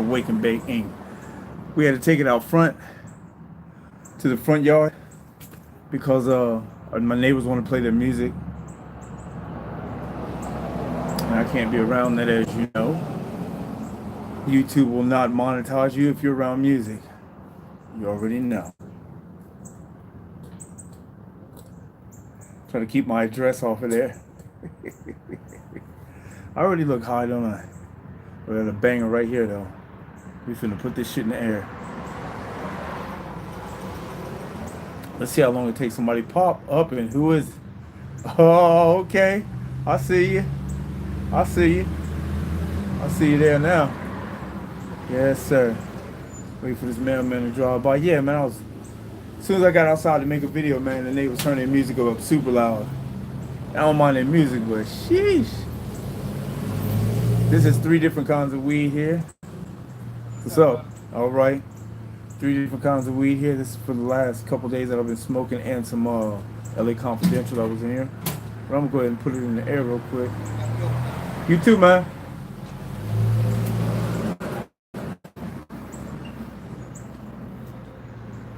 Wake and Bake ink. We had to take it out front to the front yard because my neighbors want to play their music, and I can't be around that, as you know. YouTube will not monetize you if you're around music. You already know. Trying to keep my address off of there. I already look high, don't I? We got a banger right here, though. We finna put this shit in the air. Let's see how long it takes somebody pop up and who is. Oh, okay. I see you. I see you. I see you there now. Yes, sir. Wait for this mailman to drive by. Yeah, man, as soon as I got outside to make a video, man, the neighbors turning their music up super loud. I don't mind their music, but sheesh. This is 3 different kinds of weed here. What's up? All right. 3 different kinds of weed here. This is for the last couple days that I've been smoking, and some LA Confidential that was in here. But I'm going to go ahead and put it in the air real quick. You too, man.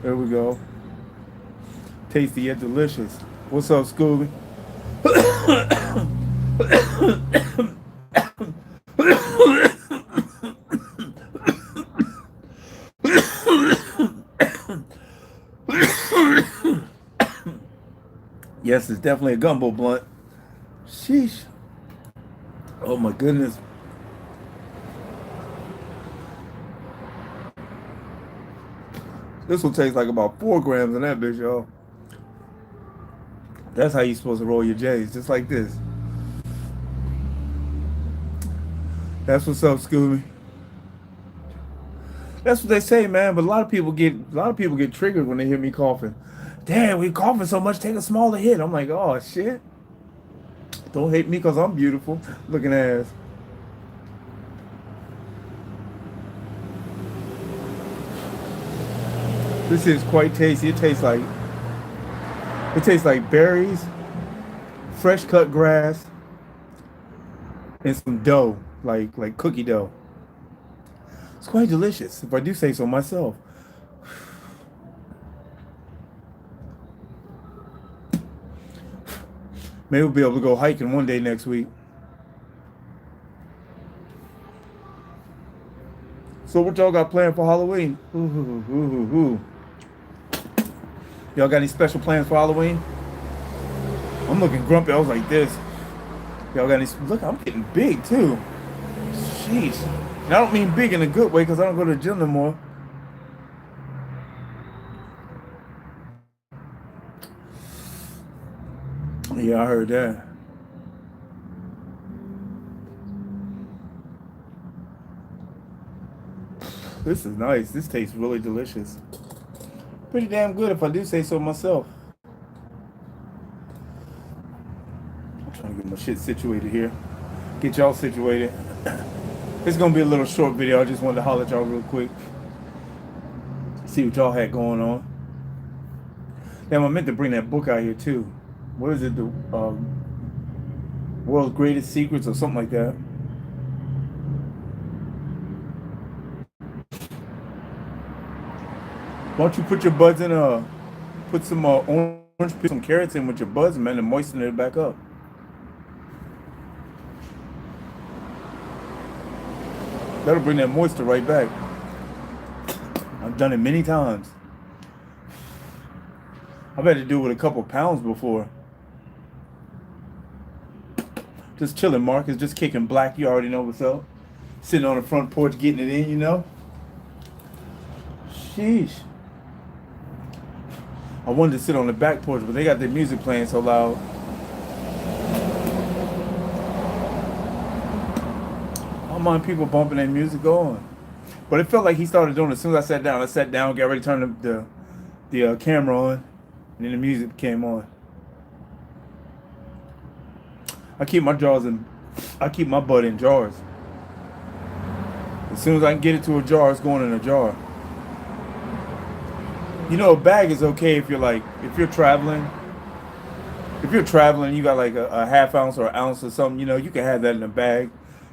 There we go. Tasty yet delicious. What's up, Scooby? Yes, it's definitely a gumbo blunt. Sheesh. Oh my goodness. This will taste like about 4 grams in that bitch, y'all. That's how you're supposed to roll your J's, just like this. That's what's up, Scooby. That's what they say, man. But a lot of people get triggered when they hear me coughing. Damn, we coughing so much. Take a smaller hit. I'm like, oh shit. Don't hate me because I'm beautiful looking ass. This is quite tasty. It tastes like berries, fresh cut grass, and some dough, like cookie dough. It's quite delicious, if I do say so myself. Maybe we'll be able to go hiking one day next week. So what y'all got planned for Halloween? Y'all got any special plans for Halloween? I'm looking grumpy. I was like this. Y'all got any? Look, I'm getting big too. Jeez. And I don't mean big in a good way because I don't go to the gym no more. Yeah, I heard that. This is nice. This tastes really delicious. Pretty damn good if I do say so myself. I'm trying to get my shit situated here. Get y'all situated. It's going to be a little short video. I just wanted to holler at y'all real quick. See what y'all had going on. Damn, I meant to bring that book out here too. What is it? The World's Greatest Secrets or something like that. Why don't you put your buds in put some orange peel, some carrots in with your buds, man, and moisten it back up. That'll bring that moisture right back. I've done it many times. I've had to do it with a couple pounds before. Just chilling, Marcus. Just kicking black. You already know what's up. Sitting on the front porch getting it in, you know. Sheesh. I wanted to sit on the back porch, but they got their music playing so loud. I don't mind people bumping their music on. But it felt like he started doing it as soon as I sat down. I sat down, got ready to turn the camera on, and then the music came on. I keep my bud in jars. As soon as I can get it to a jar, it's going in a jar. You know, a bag is okay if you're traveling. If you're traveling, you got like a half ounce or an ounce or something, you know, you can have that in a bag.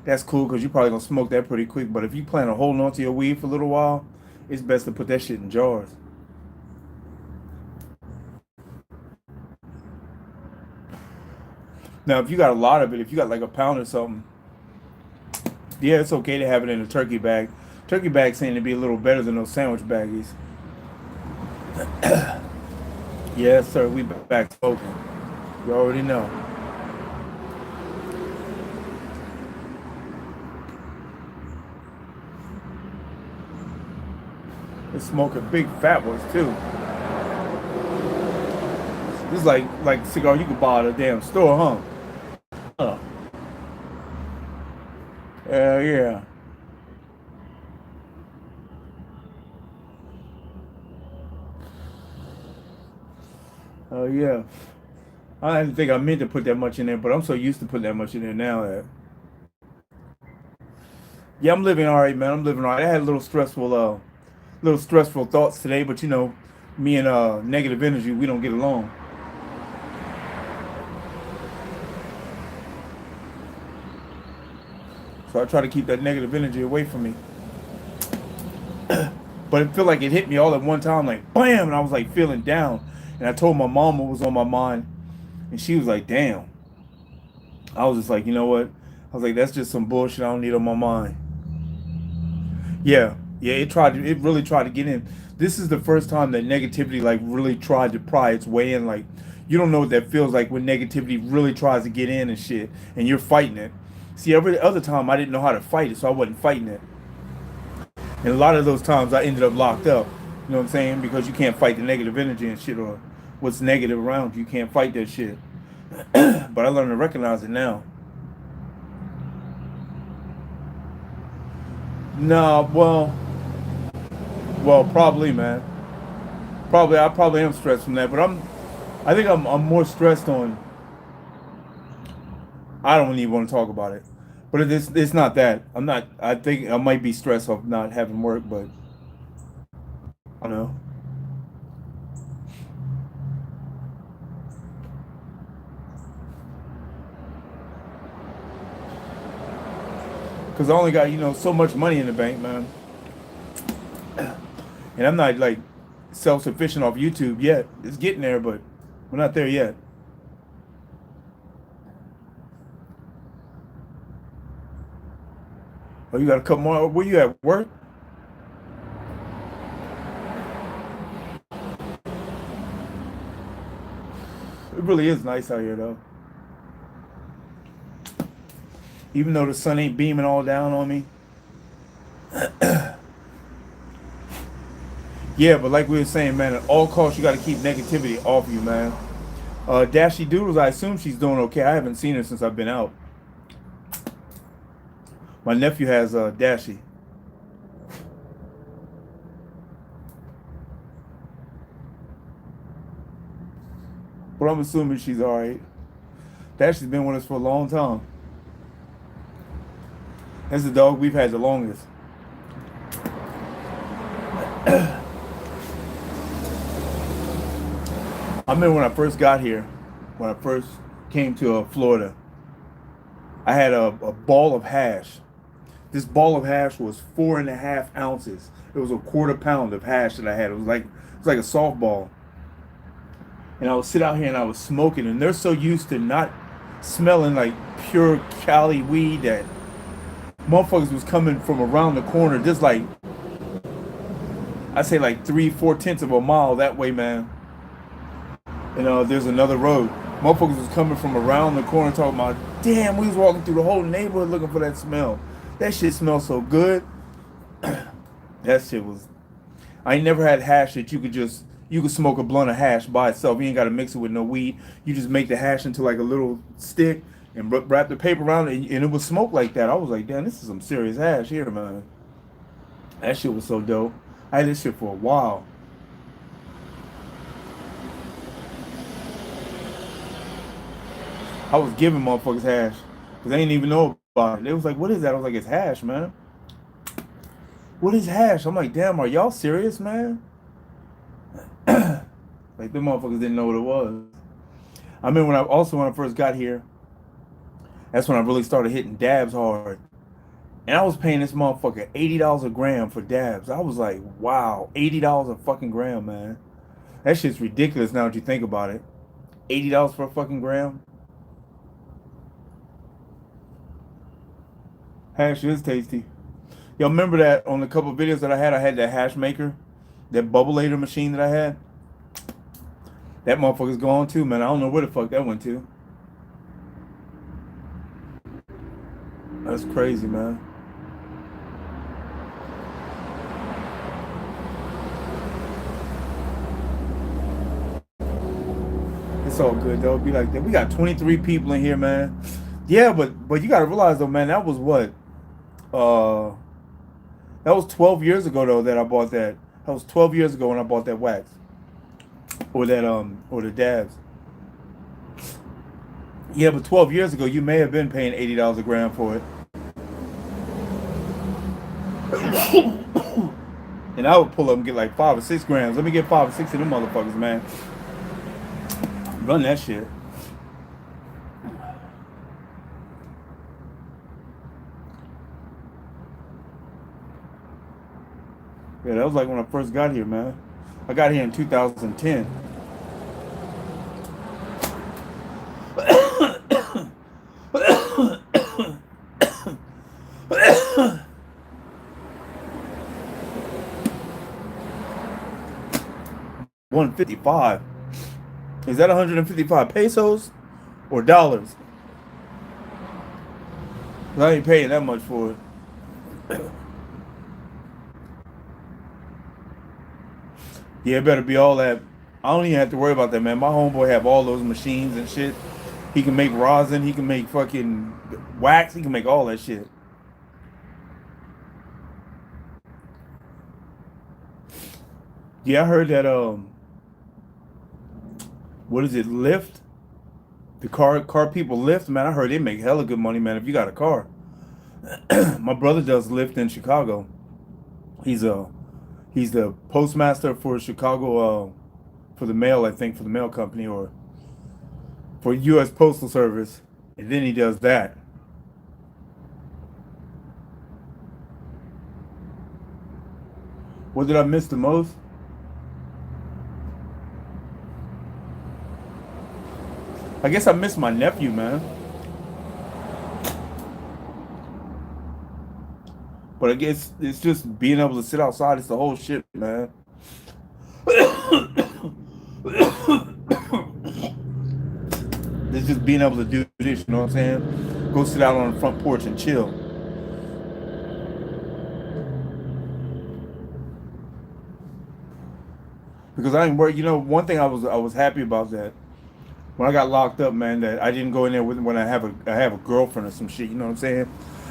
that's cool because you probably gonna smoke that pretty quick. But if you plan on holding on to your weed for a little while, it's best to put that shit in jars. Now, if you got a lot of it, if you got like a pound or something, yeah, it's okay to have it in a turkey bag. Turkey bags seem to be a little better than those sandwich baggies. Yes, sir. We back smoking. You already know. They smoking big fat ones too. This is like cigar you could buy at a damn store, huh? Oh, yeah. Oh, yeah. I didn't think I meant to put that much in there, but I'm so used to putting that much in there now that. Yeah, I'm living all right, man. I'm living all right. I had a little stressful thoughts today, but me and negative energy, we don't get along. So I try to keep that negative energy away from me. But it felt like it hit me all at one time, like bam, and I was like feeling down. And I told my mom what was on my mind, and she was like, "Damn." I was just like, you know what? I was like, that's just some bullshit I don't need on my mind. Yeah, yeah. It really tried to get in. This is the first time that negativity like really tried to pry its way in. Like, you don't know what that feels like when negativity really tries to get in and shit, and you're fighting it. See, every other time I didn't know how to fight it, so I wasn't fighting it. And a lot of those times I ended up locked up. You know what I'm saying? Because you can't fight the negative energy and shit or what's negative around you. You can't fight that shit. But I learned to recognize it now. No, well, probably, man. I probably am stressed from that, but I think I'm more stressed on. I don't even want to talk about it, but it's not that. I'm not. I think I might be stressed of not having work, but I don't know because I only got so much money in the bank, man, and I'm not like self sufficient off YouTube yet. It's getting there, but we're not there yet. Oh, you got a couple more. Where you at work? It really is nice out here, though. Even though the sun ain't beaming all down on me. Yeah, but like we were saying, man, at all costs, you got to keep negativity off you, man. Dashy Doodles, I assume she's doing okay. I haven't seen her since I've been out. My nephew has Dashy, but I'm assuming she's all right. Dashy's been with us for a long time. That's the dog we've had the longest. I remember when I first got here, when I first came to Florida, I had a ball of hash. This ball of hash was 4.5 ounces. It was a quarter pound of hash that I had. It was like a softball. And I would sit out here and I was smoking, and they're so used to not smelling like pure Cali weed that motherfuckers was coming from around the corner, just like I say, like 3/4 of a mile that way, man. And there's another road. Motherfuckers was coming from around the corner talking about, damn, we was walking through the whole neighborhood looking for that smell. That shit smells so good. That shit was. I ain't never had hash that you could smoke a blunt of hash by itself. You ain't got to mix it with no weed. You just make the hash into like a little stick and wrap the paper around it, and it would smoke like that. I was like, damn, this is some serious hash here, man. That shit was so dope. I had this shit for a while. I was giving motherfuckers hash because they didn't even know about it. They was like, "What is that?" I was like, "It's hash, man." What is hash? I'm like, "Damn, are y'all serious, man?" Like the motherfuckers didn't know what it was. I mean, when I first got here, that's when I really started hitting dabs hard. And I was paying this motherfucker $80 a gram for dabs. I was like, wow, $80 a fucking gram, man. That shit's ridiculous now that you think about it. $80 for a fucking gram. Hash is tasty. Y'all remember that on the couple of videos that I had that hash maker, that bubbleator machine that I had? That motherfucker's gone too, man. I don't know where the fuck that went to. That's crazy, man. It's all good though. Be like that. We got 23 people in here, man. Yeah, but you gotta realize though, man, that was what? Uh that was 12 years ago though that I bought that. That was 12 years ago when I bought that wax. Or the dabs. Yeah, but 12 years ago you may have been paying $80 a gram for it. And I would pull up and get like 5 or 6 grams. Let me get 5 or 6 of them motherfuckers, man. Run that shit. Yeah, that was like when I first got here, man. I got here in 2010. 155. Is that 155 pesos or dollars? 'Cause I ain't paying that much for it. Yeah, it better be all that. I don't even have to worry about that, man. My homeboy have all those machines and shit. He can make rosin. He can make fucking wax. He can make all that shit. Yeah, I heard that. What is it? Lyft. The car people Lyft, man. I heard they make hella good money, man. If you got a car. My brother does Lyft in Chicago. He's a he's the postmaster for Chicago, for the mail, I think, for the mail company or for U.S. Postal Service, and then he does that. What did I miss the most? I guess I missed my nephew, man. But I guess it's just being able to sit outside. It's the whole shit, man. It's just being able to do this, you know what I'm saying? Go sit out on the front porch and chill. Because I didn't work. You know, one thing I was happy about that when I got locked up, man, that I didn't go in there with when I have a girlfriend or some shit. You know what I'm saying?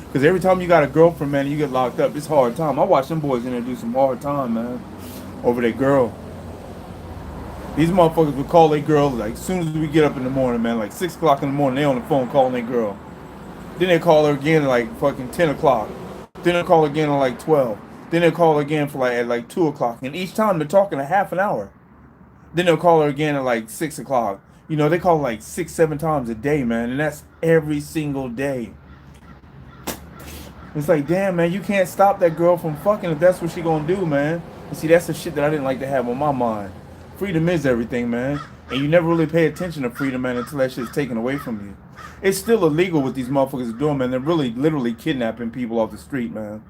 Because every time you got a girlfriend, man, you get locked up. It's hard time. I watch them boys in there do some hard time, man, over their girl. These motherfuckers would call their girl like as soon as we get up in the morning, man, like 6 o'clock in the morning. They on the phone calling their girl. Then they call her again at like fucking 10 o'clock. Then they call again at like 12. Then they call again for like at like 2 o'clock. And each time they're talking a half an hour. Then they'll call her again at like 6 o'clock. You know, they call like 6, 7 times a day, man, and that's every single day. It's like, damn, man, you can't stop that girl from fucking if that's what she gonna do, man. And see, that's the shit that I didn't like to have on my mind. Freedom is everything, man. And you never really pay attention to freedom, man, until that shit's taken away from you. It's still illegal what these motherfuckers are doing, man. They're really literally kidnapping people off the street, man.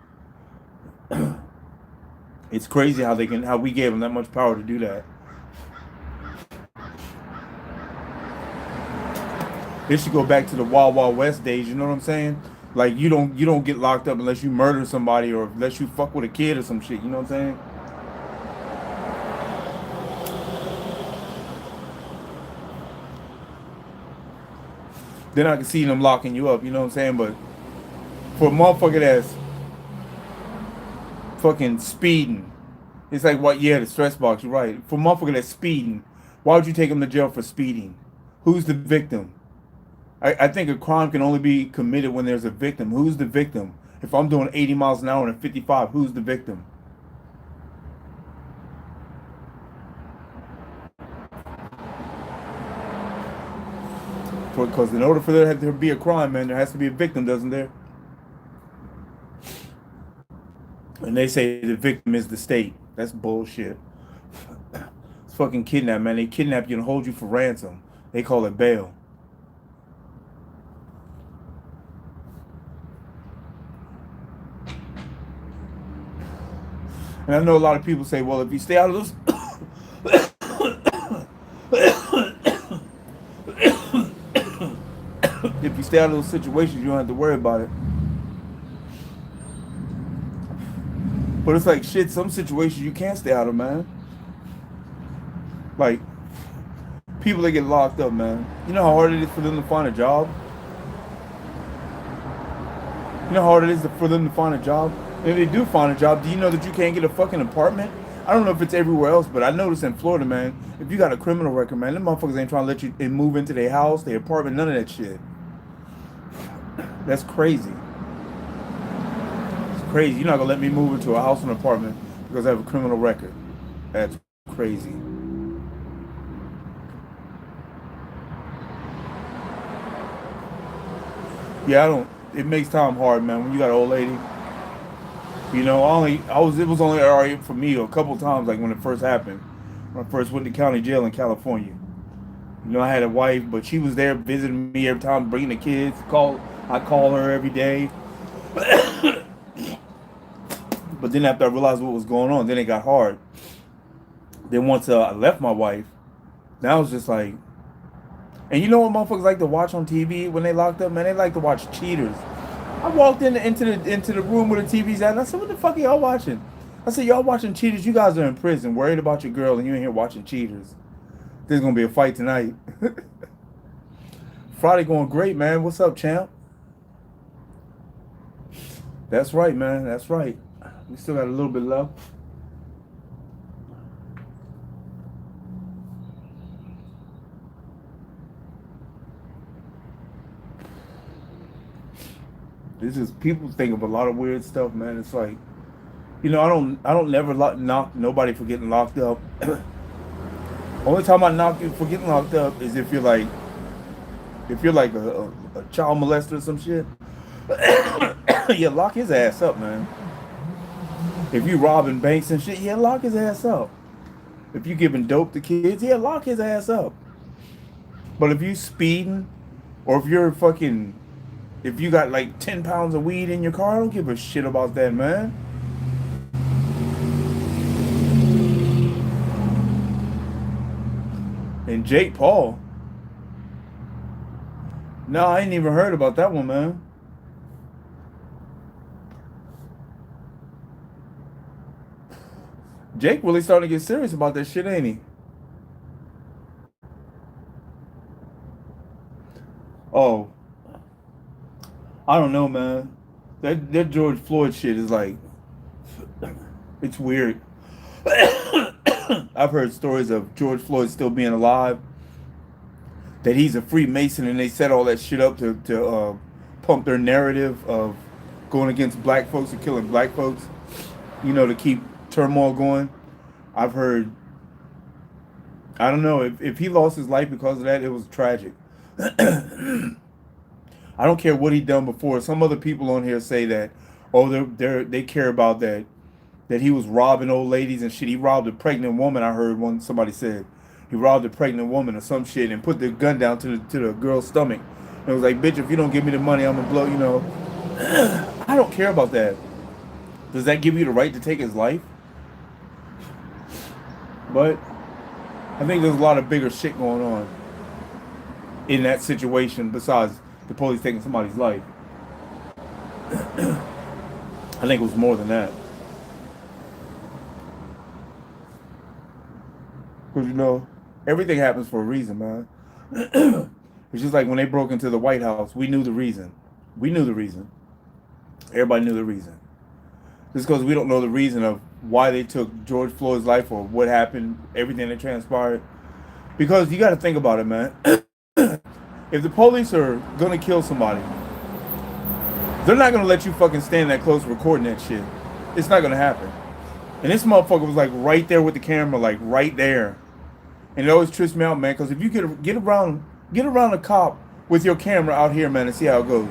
It's crazy how we gave them that much power to do that. They should go back to the Wild Wild West days, you know what I'm saying? Like you don't get locked up unless you murder somebody or unless you fuck with a kid or some shit, you know what I'm saying? Then I can see them locking you up, you know what I'm saying? But for a motherfucker that's fucking speeding, it's like what? Yeah, the stress box. You're right. For a motherfucker that's speeding, why would you take him to jail for speeding? Who's the victim? I think a crime can only be committed when there's a victim. Who's the victim? If I'm doing 80 miles an hour and 55, who's the victim? Because in order for there to be a crime, man, there has to be a victim, doesn't there? And they say the victim is the state. That's bullshit. It's fucking kidnap, man. They kidnap you and hold you for ransom. They call it bail. And I know a lot of people say, well, if you stay out of those if you stay out of those situations, you don't have to worry about it. But it's like shit, some situations you can't stay out of, man. Like people that get locked up, man. You know how hard it is for them to find a job? You know how hard it is for them to find a job? And if they do find a job, do you know that you can't get a fucking apartment? I don't know if it's everywhere else, but I noticed in Florida, man, if you got a criminal record, man, them motherfuckers ain't trying to let you move into their house, their apartment, none of that shit. That's crazy. It's crazy. You're not gonna let me move into a house or an apartment because I have a criminal record. That's crazy. Yeah, I don't. It makes time hard, man. When you got an old lady, you know. It was only alright for me a couple times, like when it first happened. When I first went to county jail in California. You know, I had a wife, but she was there visiting me every time, bringing the kids. I call her every day. But then after I realized what was going on, then it got hard. Then once I left my wife, now it's just like, and you know what motherfuckers like to watch on TV when they locked up, man? They like to watch cheaters. I walked into the room where the TV's at, and I said, "What the fuck are y'all watching?" I said, "Y'all watching cheaters? You guys are in prison, worried about your girl, and you in here watching cheaters. There's gonna be a fight tonight." Friday going great, man. What's up, champ? That's right, man. That's right. We still got a little bit left. This is people think of a lot of weird stuff, man. It's like, you know, I don't never knock nobody for getting locked up. Only time I knock you for getting locked up is if you're like a child molester or some shit. Yeah, lock his ass up, man. If you robbing banks and shit, yeah, lock his ass up. If you giving dope to kids, yeah, lock his ass up. But if you speeding, or if you got like 10 pounds of weed in your car, I don't give a shit about that, man. And Jake Paul. No, I ain't even heard about that one, man. Jake really starting to get serious about that shit, ain't he? Oh, I don't know, man. That George Floyd shit is like, it's weird. I've heard stories of George Floyd still being alive, that he's a Freemason, and they set all that shit up to pump their narrative of going against black folks and killing black folks, you know, to keep turmoil going. I've heard, I don't know, if he lost his life because of that, it was tragic. I don't care what he done before. Some other people on here say that, oh, they care about that he was robbing old ladies and shit. He robbed a pregnant woman. I heard somebody said he robbed a pregnant woman or some shit and put the gun down to the girl's stomach. And it was like, bitch, if you don't give me the money, I'm gonna blow. You know, I don't care about that. Does that give you the right to take his life? But I think there's a lot of bigger shit going on in that situation besides the police taking somebody's life. I think it was more than that. Because, you know, everything happens for a reason, man. It's just like when they broke into the White House, we knew the reason. We knew the reason. Everybody knew the reason. Just because we don't know the reason of why they took George Floyd's life or what happened, everything that transpired. Because you got to think about it, man. If the police are going to kill somebody, they're not going to let you fucking stand that close recording that shit. It's not going to happen. And this motherfucker was like right there with the camera, like right there. And it always trips me out, man, because if you get around a cop with your camera out here, man, and see how it goes.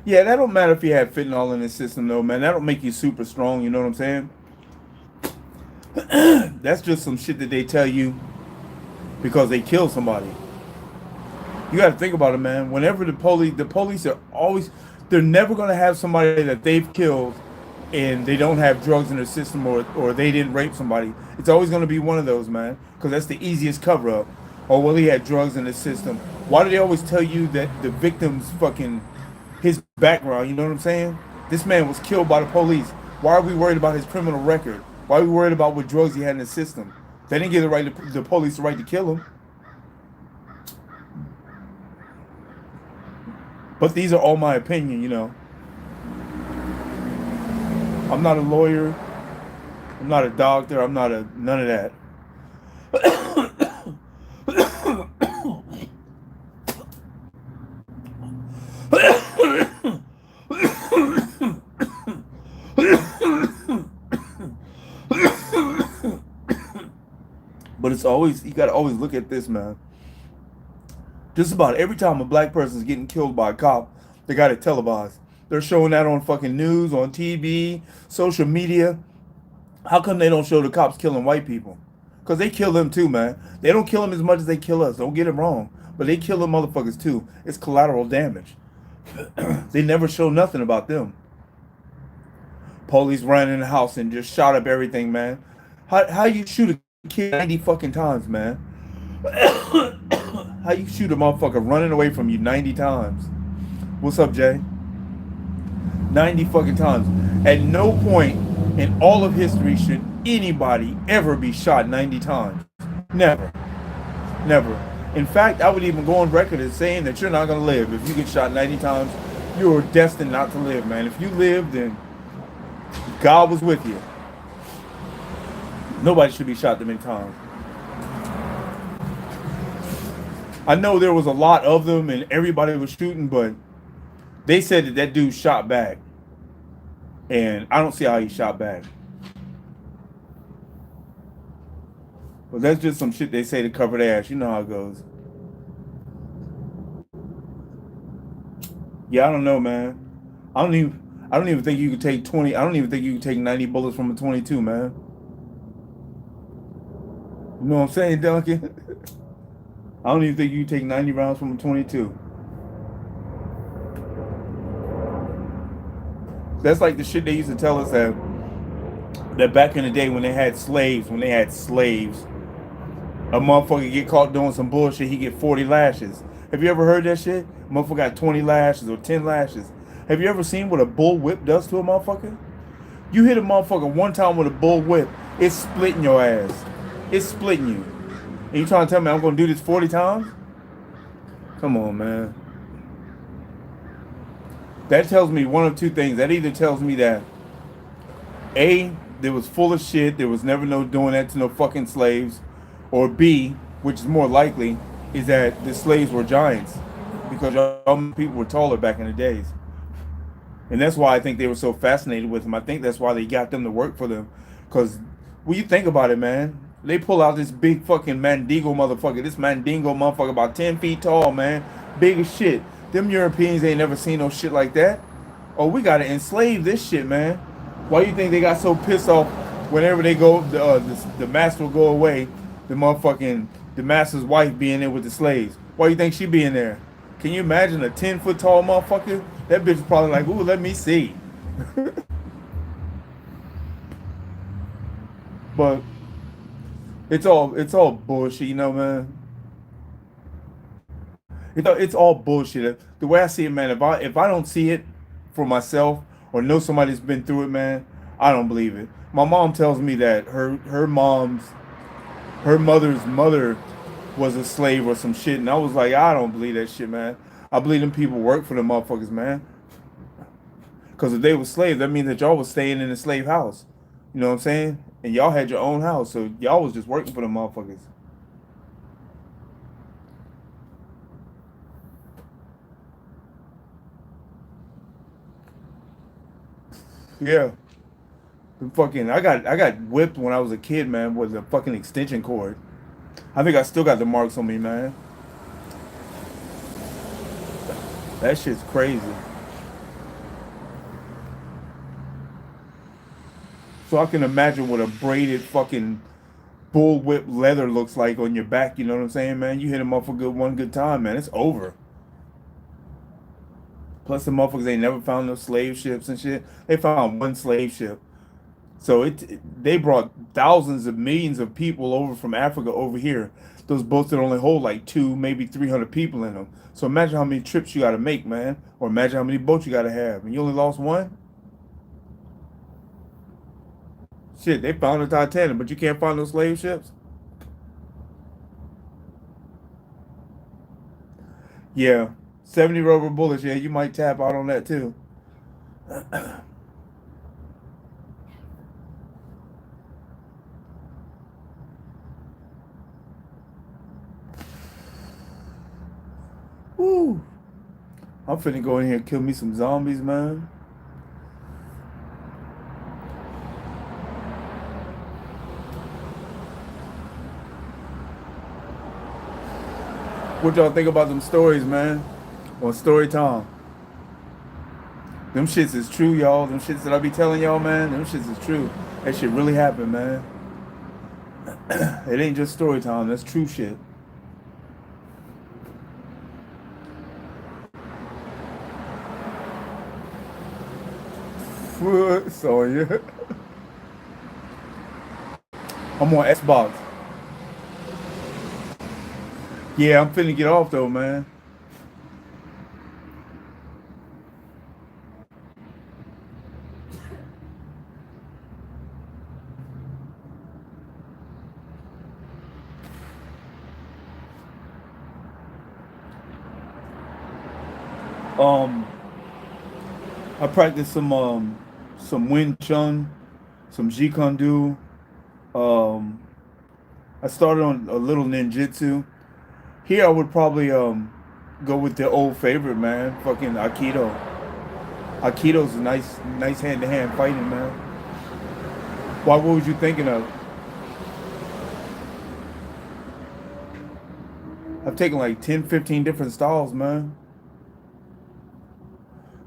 Yeah, that don't matter if you have fentanyl in the system, though, man. That don't make you super strong. You know what I'm saying? That's just some shit that they tell you because they killed somebody. You got to think about it, man. Whenever the police are always, they're never gonna have somebody that they've killed and they don't have drugs in their system, or they didn't rape somebody. It's always gonna be one of those, man, because that's the easiest cover up. Or well, he had drugs in his system. Why do they always tell you that the victim's fucking his background? You know what I'm saying? This man was killed by the police. Why are we worried about his criminal record? Why are we worried about what drugs he had in his system? They didn't give the police the right to kill him. But these are all my opinion, you know. I'm not a lawyer. I'm not a doctor. I'm not a none of that. But it's always, you gotta always look at this, man. Just about every time a black person is getting killed by a cop, they got it televised. They're showing that on fucking news, on TV, social media. How come they don't show the cops killing white people? Because they kill them too, man. They don't kill them as much as they kill us. Don't get it wrong. But they kill them motherfuckers too. It's collateral damage. They never show nothing about them. Police ran in the house and just shot up everything, man. How you shoot a kid 90 fucking times, man? How you shoot a motherfucker running away from you 90 times? What's up, Jay? 90 fucking times. At no point in all of history should anybody ever be shot 90 times. Never. Never. In fact, I would even go on record as saying that you're not going to live. If you get shot 90 times, you're destined not to live, man. If you live, then God was with you. Nobody should be shot that many times. I know there was a lot of them and everybody was shooting, but they said that that dude shot back. And I don't see how he shot back. But that's just some shit they say to cover their ass. You know how it goes. Yeah, I don't know, man. I don't even think you could take 20. I don't even think you could take 90 bullets from a 22, man. You know what I'm saying, Duncan? I don't even think you can take 90 rounds from a 22. That's like the shit they used to tell us that back in the day when they had slaves, a motherfucker get caught doing some bullshit, he get 40 lashes. Have you ever heard that shit? A motherfucker got 20 lashes or 10 lashes. Have you ever seen what a bull whip does to a motherfucker? You hit a motherfucker one time with a bull whip, it's splitting your ass. It's splitting you. And you trying to tell me I'm going to do this 40 times? Come on, man. That tells me one of two things. That either tells me that A, there was full of shit, there was never no doing that to no fucking slaves, or B, which is more likely, is that the slaves were giants because all people were taller back in the days. And that's why I think they were so fascinated with them. I think that's why they got them to work for them. Because when you think about it, man, they pull out this big fucking Mandingo motherfucker. This Mandingo motherfucker about 10 feet tall, man. Big as shit. Them Europeans ain't never seen no shit like that. Oh, we gotta enslave this shit, man. Why you think they got so pissed off whenever they go, the master will go away, the master's wife being there with the slaves? Why you think she be in there? Can you imagine a 10-foot tall motherfucker? That bitch is probably like, ooh, let me see. But it's all bullshit, you know, man. It's all bullshit. The way I see it, man, if I don't see it for myself or know somebody's been through it, man, I don't believe it. My mom tells me that her mother's mother was a slave or some shit, and I was like, I don't believe that shit, man. I believe them people work for them motherfuckers, man. Because if they were slaves, that means that y'all was staying in a slave house. You know what I'm saying? And y'all had your own house, so y'all was just working for them motherfuckers. Yeah. I got whipped when I was a kid, man, with a fucking extension cord. I think I still got the marks on me, man. That shit's crazy. So I can imagine what a braided fucking bullwhip leather looks like on your back. You know what I'm saying, man? You hit them up for one good time, man. It's over. Plus, the motherfuckers ain't never found no slave ships and shit. They found one slave ship. So they brought thousands of millions of people over from Africa over here. Those boats that only hold like two, maybe 300 people in them. So imagine how many trips you got to make, man. Or imagine how many boats you got to have. And you only lost one? Shit, they found the Titanic, but you can't find those slave ships? Yeah. 70 rubber bullets, yeah, you might tap out on that too. Woo. I'm finna go in here and kill me some zombies, man. What y'all think about them stories, man? On story time. Them shits is true, y'all. Them shits that I be telling y'all, man, them shits is true. That shit really happened, man. It ain't just story time. That's true shit. Sonya. I'm on Xbox. Yeah, I'm finna get off though, man. Um, I practiced some Wing Chun, some Jeet Kune Do. Um, I started on a little ninjutsu. Here I would probably go with the old favorite, man. Fucking Aikido. Aikido's a nice hand to hand fighting, man. Why? What was you thinking of? I've taken like 10, 15 different styles, man.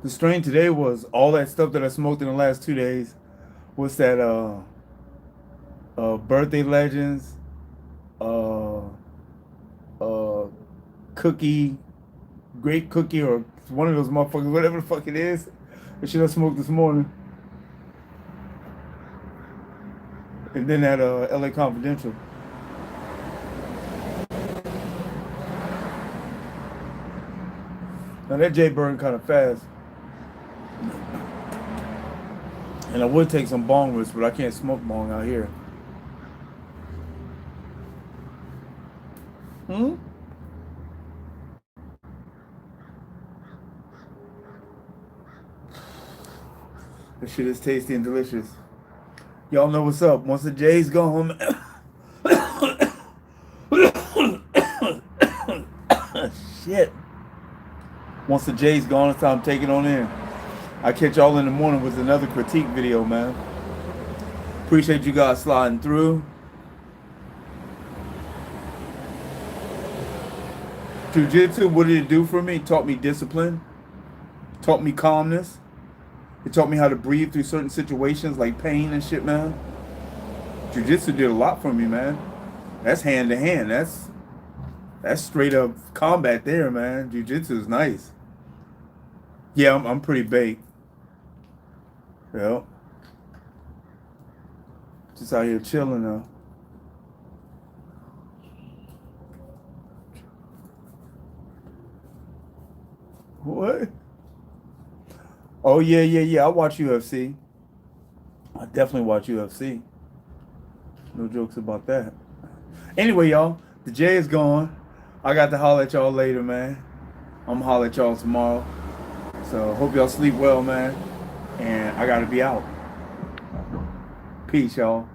The strain today was all that stuff that I smoked in the last 2 days. What's that? Birthday Legends, uh, uh, Cookie, Great Cookie, or one of those motherfuckers, whatever the fuck it is. The shit I smoked this morning. And then that LA Confidential. Now that J burned kind of fast. And I would take some bong rips, but I can't smoke bong out here. Hmm? This shit is tasty and delicious. Y'all know what's up. Once the J's gone, shit. Once the J's gone, it's time to take it on in. I catch y'all in the morning with another critique video, man. Appreciate you guys sliding through. Jiu-Jitsu, what did it do for me? It taught me discipline. Taught me calmness. It taught me how to breathe through certain situations like pain and shit, man. Jiu-Jitsu did a lot for me, man. That's hand to hand. That's straight up combat there, man. Jiu-Jitsu is nice. Yeah, I'm pretty baked. Yep. Just out here chilling now. What? Oh yeah. I watch UFC. I definitely watch UFC. No jokes about that. Anyway, y'all, the J is gone. I got to holler at y'all later, man. I'm gonna holler at y'all tomorrow. So hope y'all sleep well, man. And I gotta be out. Peace, y'all.